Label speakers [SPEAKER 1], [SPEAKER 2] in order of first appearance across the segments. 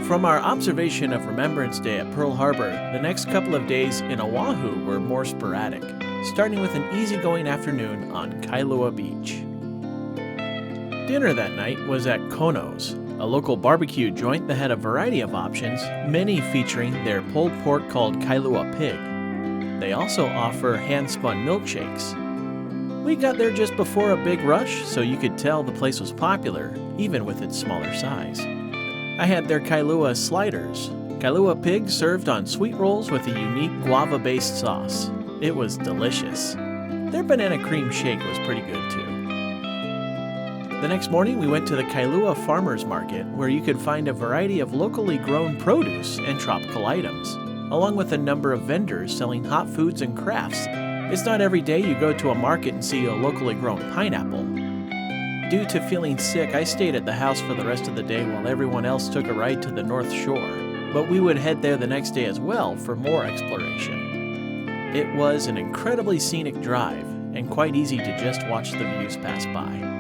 [SPEAKER 1] From our observation of Remembrance Day at Pearl Harbor, the next couple of days in Oahu were more sporadic, starting with an easygoing afternoon on Kailua Beach. Dinner that night was at Kono's, a local barbecue joint that had a variety of options, many featuring their pulled pork called Kailua Pig. They also offer hand-spun milkshakes. We got there just before a big rush, so you could tell the place was popular, even with its smaller size. I had their Kailua sliders. Kailua Pig served on sweet rolls with a unique guava-based sauce. It was delicious. Their banana cream shake was pretty good too. The next morning we went to the Kailua Farmers Market, where you could find a variety of locally grown produce and tropical items, along with a number of vendors selling hot foods and crafts. It's not every day you go to a market and see a locally grown pineapple. Due to feeling sick, I stayed at the house for the rest of the day while everyone else took a ride to the North Shore, but we would head there the next day as well for more exploration. It was an incredibly scenic drive and quite easy to just watch the views pass by.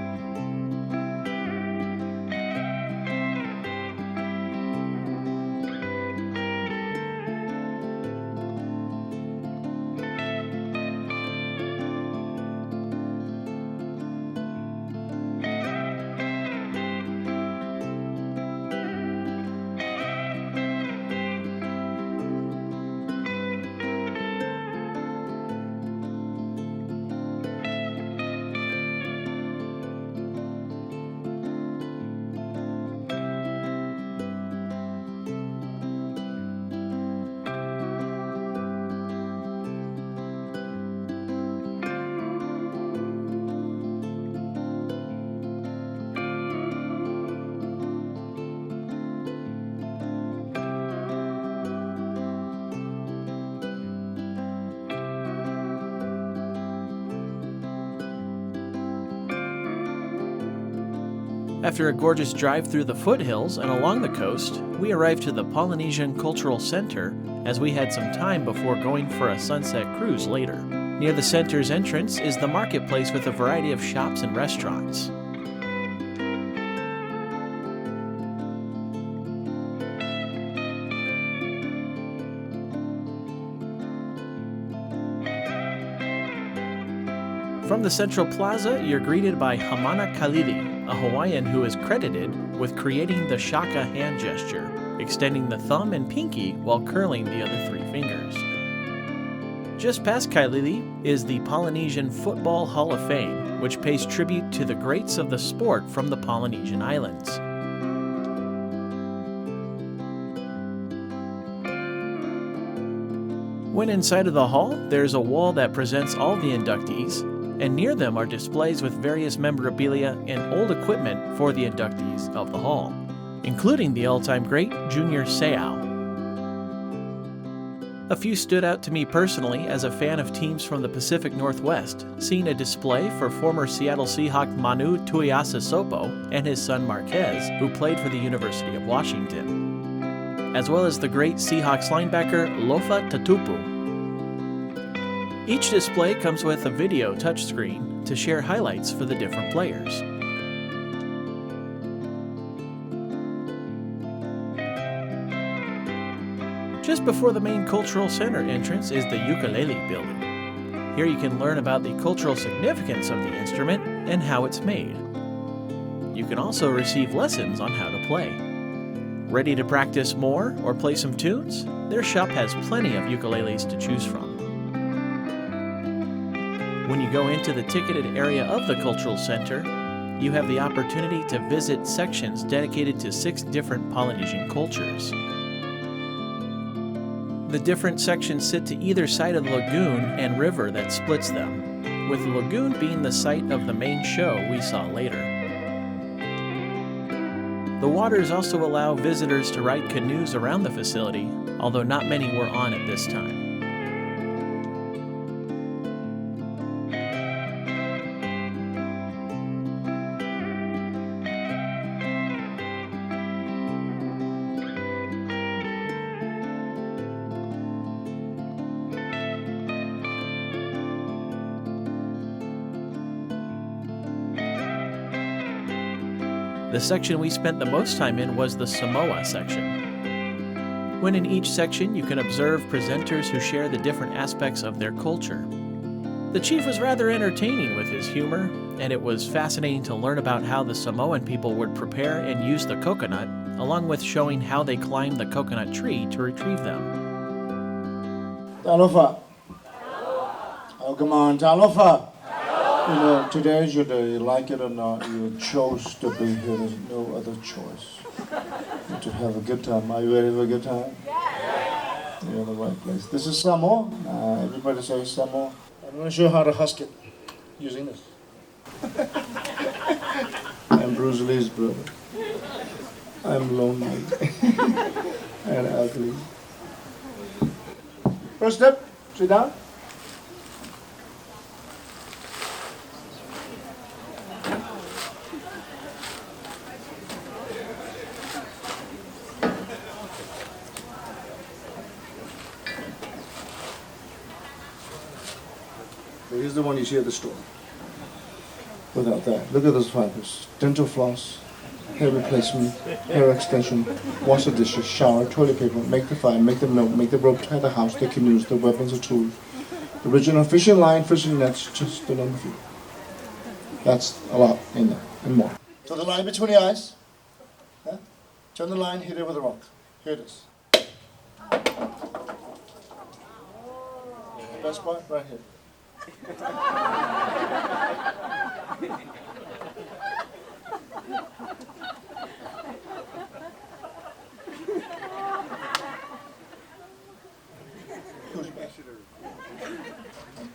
[SPEAKER 1] After a gorgeous drive through the foothills and along the coast, we arrived to the Polynesian Cultural Center as we had some time before going for a sunset cruise later. Near the center's entrance is the marketplace with a variety of shops and restaurants. From the central plaza, you're greeted by Hamana Kalili, a Hawaiian who is credited with creating the shaka hand gesture, extending the thumb and pinky while curling the other three fingers. Just past Kalili is the Polynesian Football Hall of Fame, which pays tribute to the greats of the sport from the Polynesian Islands. When inside of the hall, there's a wall that presents all the inductees, and near them are displays with various memorabilia and old equipment for the inductees of the hall, including the all-time great Junior Seau. A few stood out to me personally as a fan of teams from the Pacific Northwest, seeing a display for former Seattle Seahawk Manu Tuiasosopo and his son Marquez, who played for the University of Washington, as well as the great Seahawks linebacker Lofa Tatupu. Each display comes with a video touchscreen to share highlights for the different players. Just before the main Cultural Center entrance is the ukulele building. Here you can learn about the cultural significance of the instrument and how it's made. You can also receive lessons on how to play. Ready to practice more or play some tunes? Their shop has plenty of ukuleles to choose from. When you go into the ticketed area of the Cultural Center, you have the opportunity to visit sections dedicated to 6 different Polynesian cultures. The different sections sit to either side of the lagoon and river that splits them, with the lagoon being the site of the main show we saw later. The waters also allow visitors to ride canoes around the facility, although not many were on at this time. The section we spent the most time in was the Samoa section. when in each section you can observe presenters who share the different aspects of their culture. The chief was rather entertaining with his humor, and it was fascinating to learn about how the Samoan people would prepare and use the coconut, along with showing how they climbed the coconut tree to retrieve them.
[SPEAKER 2] Talofa. Oh, come on, Talofa. You know, today is your day, like it or not, you chose to be here. There's no other choice. To have a good time. Are you ready for a good time? You're in the right place. This is Samoa. Everybody say Samoa. I'm going to show you how to husk it using this. I'm Bruce Lee's brother. I'm lonely and ugly. First step, sit down. Here's the one you see at the store. Without that, look at those fibers. Dental floss, hair replacement, hair extension, wash the dishes, shower, toilet paper, make the fire, make the milk, make the rope, tie the house, the canoes, the weapons, the tools. The original fishing line, fishing nets, just to name a few. That's a lot in there, and more. So the line between the eyes. Huh? Turn the line, hit it with a rock. Here it is. The best part, right here.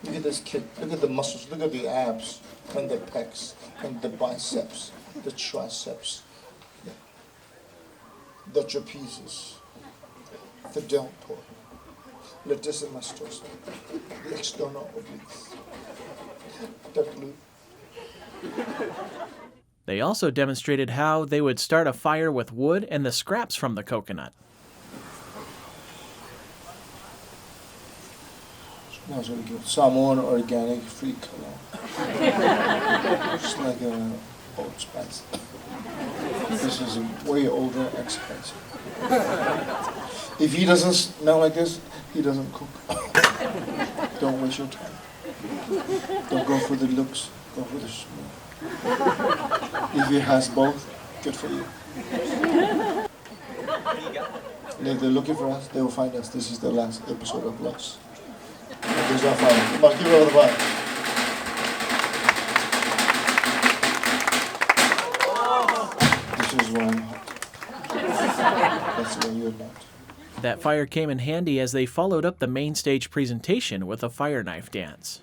[SPEAKER 2] Look at this kid. Look at the muscles. Look at the abs and the pecs and the biceps, the triceps, the trapezes, the deltoid, latissimus dorsi, the external obliques, the glute.
[SPEAKER 1] They also demonstrated how they would start a fire with wood and the scraps from the coconut.
[SPEAKER 2] Smells really good. Samoan organic free color. It's like a Old Spice. This is way older, expensive. If he doesn't smell like this, he doesn't cook. Don't waste your time. Don't go for the looks, go for the smell. If he has both, good for you. And if they're looking for us, they will find us. This is the last episode of Lost. There's our fire. Come on, give it over the fire. This is why I'm hot. That's why you're not.
[SPEAKER 1] That fire came in handy as they followed up the main stage presentation with a fire knife dance.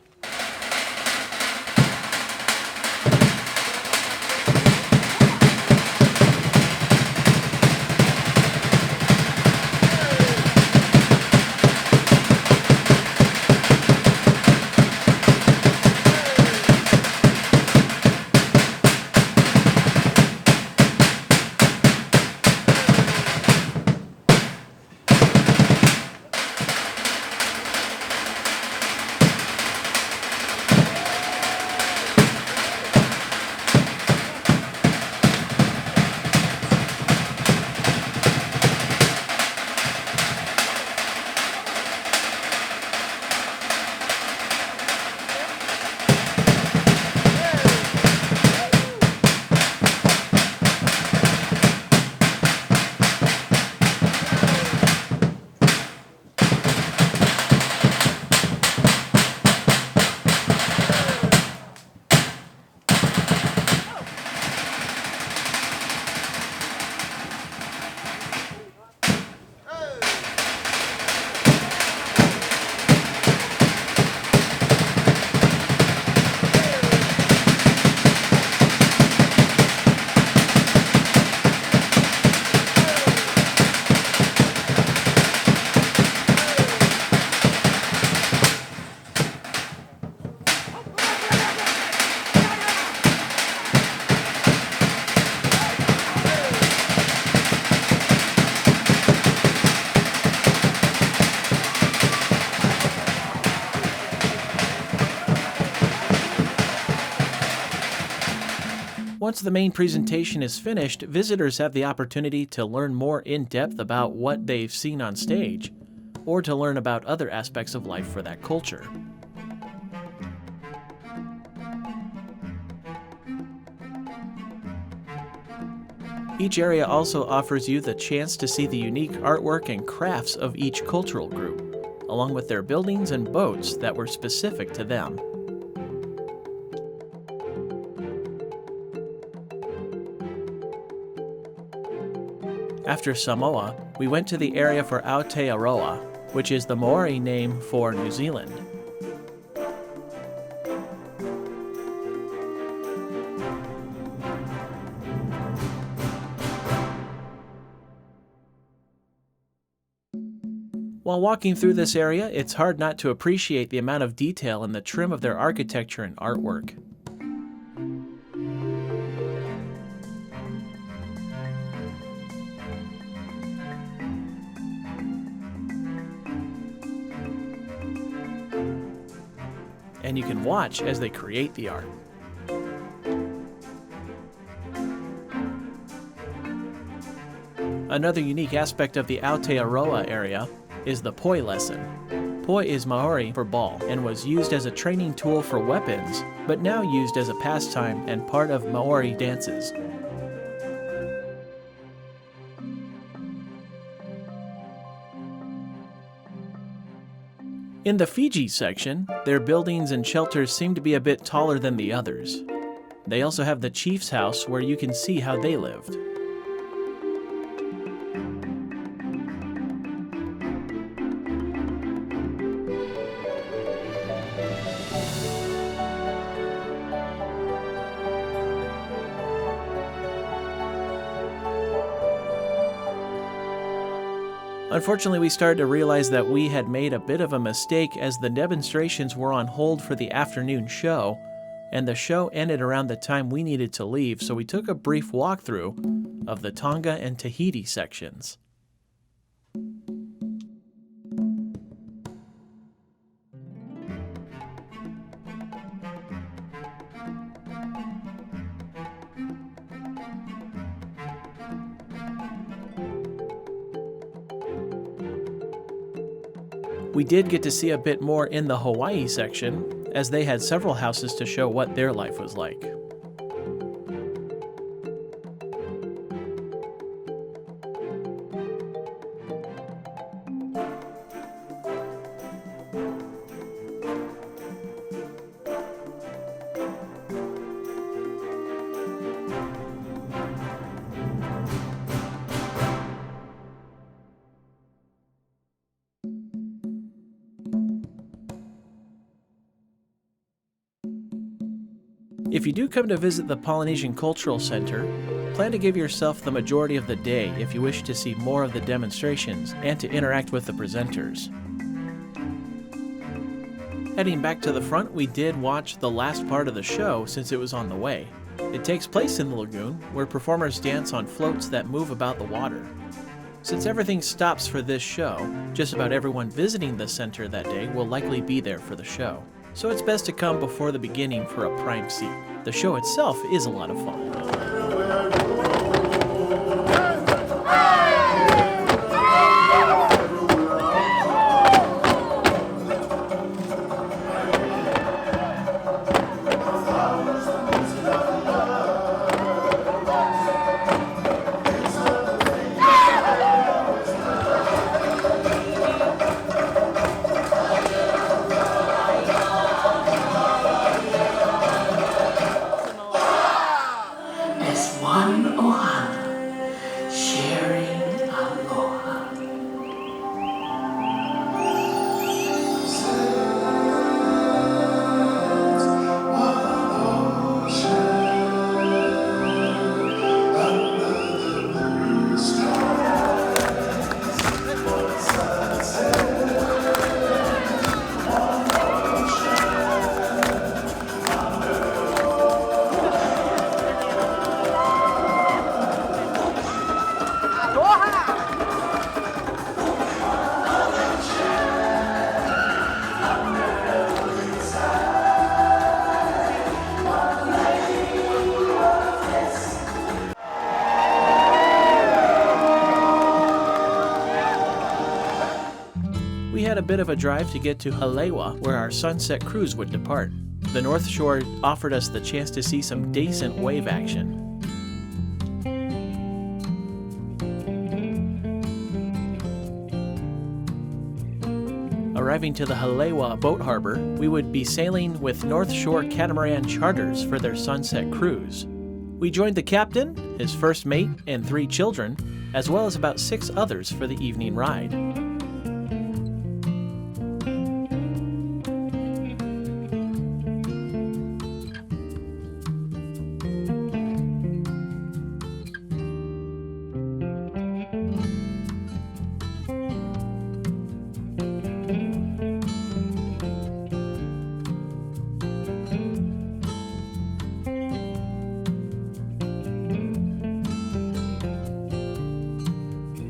[SPEAKER 1] Once the main presentation is finished, visitors have the opportunity to learn more in depth about what they've seen on stage, or to learn about other aspects of life for that culture. Each area also offers you the chance to see the unique artwork and crafts of each cultural group, along with their buildings and boats that were specific to them. After Samoa, we went to the area for Aotearoa, which is the Maori name for New Zealand. While walking through this area, it's hard not to appreciate the amount of detail in the trim of their architecture and artwork. And you can watch as they create the art. Another unique aspect of the Aotearoa area is the poi lesson. Poi is Maori for ball and was used as a training tool for weapons, but now used as a pastime and part of Maori dances. In the Fiji section, their buildings and shelters seem to be a bit taller than the others. They also have the chief's house where you can see how they lived. Unfortunately, we started to realize that we had made a bit of a mistake as the demonstrations were on hold for the afternoon show, and the show ended around the time we needed to leave, so we took a brief walkthrough of the Tonga and Tahiti sections. We did get to see a bit more in the Hawaii section, as they had several houses to show what their life was like. If you do come to visit the Polynesian Cultural Center, plan to give yourself the majority of the day if you wish to see more of the demonstrations and to interact with the presenters. Heading back to the front, we did watch the last part of the show since it was on the way. It takes place in the lagoon, where performers dance on floats that move about the water. Since everything stops for this show, just about everyone visiting the center that day will likely be there for the show. So it's best to come before the beginning for a prime seat. The show itself is a lot of fun.
[SPEAKER 3] One
[SPEAKER 1] bit of a drive to get to Halewa, where our sunset cruise would depart. The North Shore offered us the chance to see some decent wave action. Arriving to the Halewa boat harbor, we would be sailing with North Shore Catamaran Charters for their sunset cruise. We joined the captain, his first mate, and 3 children, as well as about 6 others for the evening ride.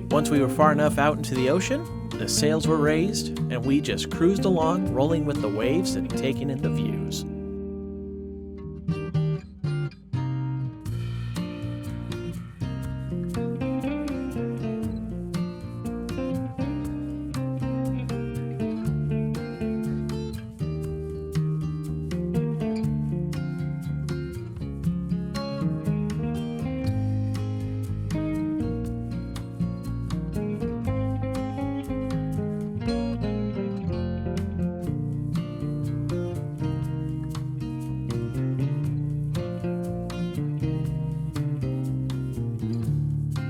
[SPEAKER 1] Once we were far enough out into the ocean, the sails were raised, and we just cruised along, rolling with the waves and taking in the views.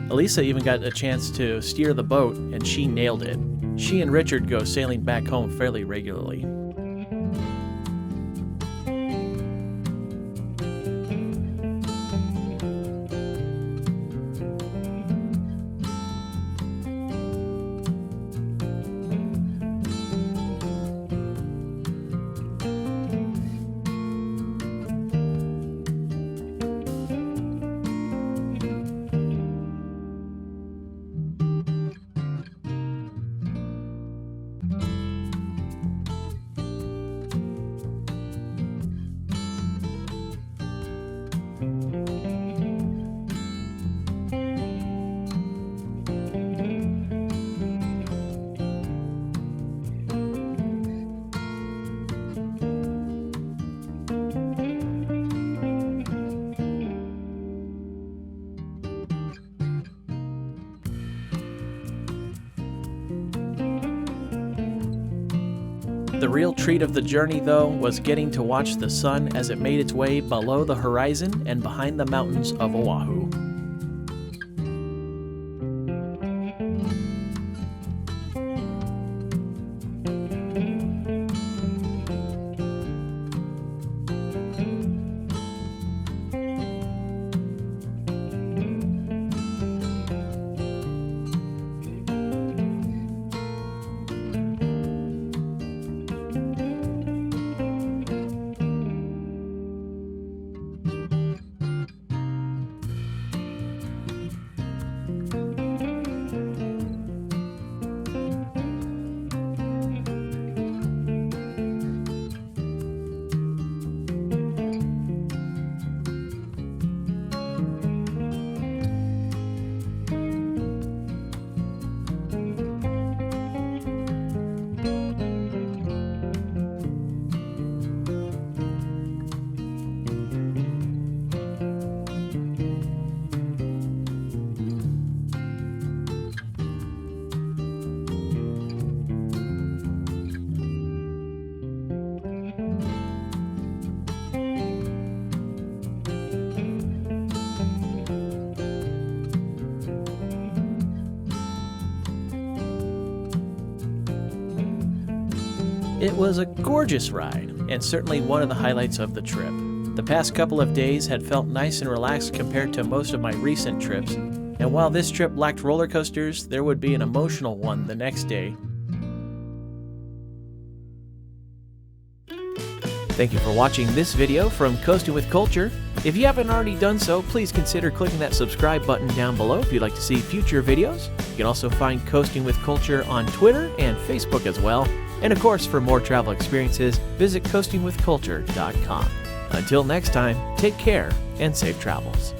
[SPEAKER 1] Elisa even got a chance to steer the boat, and she nailed it. She and Richard go sailing back home fairly regularly. The real treat of the journey, though, was getting to watch the sun as it made its way below the horizon and behind the mountains of Oahu. It was a gorgeous ride, and certainly one of the highlights of the trip. The past couple of days had felt nice and relaxed compared to most of my recent trips, and while this trip lacked roller coasters, there would be an emotional one the next day. Thank you for watching this video from Coasting with Culture. If you haven't already done so, please consider clicking that subscribe button down below if you'd like to see future videos. You can also find Coasting with Culture on Twitter and Facebook as well. And of course, for more travel experiences, visit coastingwithculture.com. Until next time, take care and safe travels.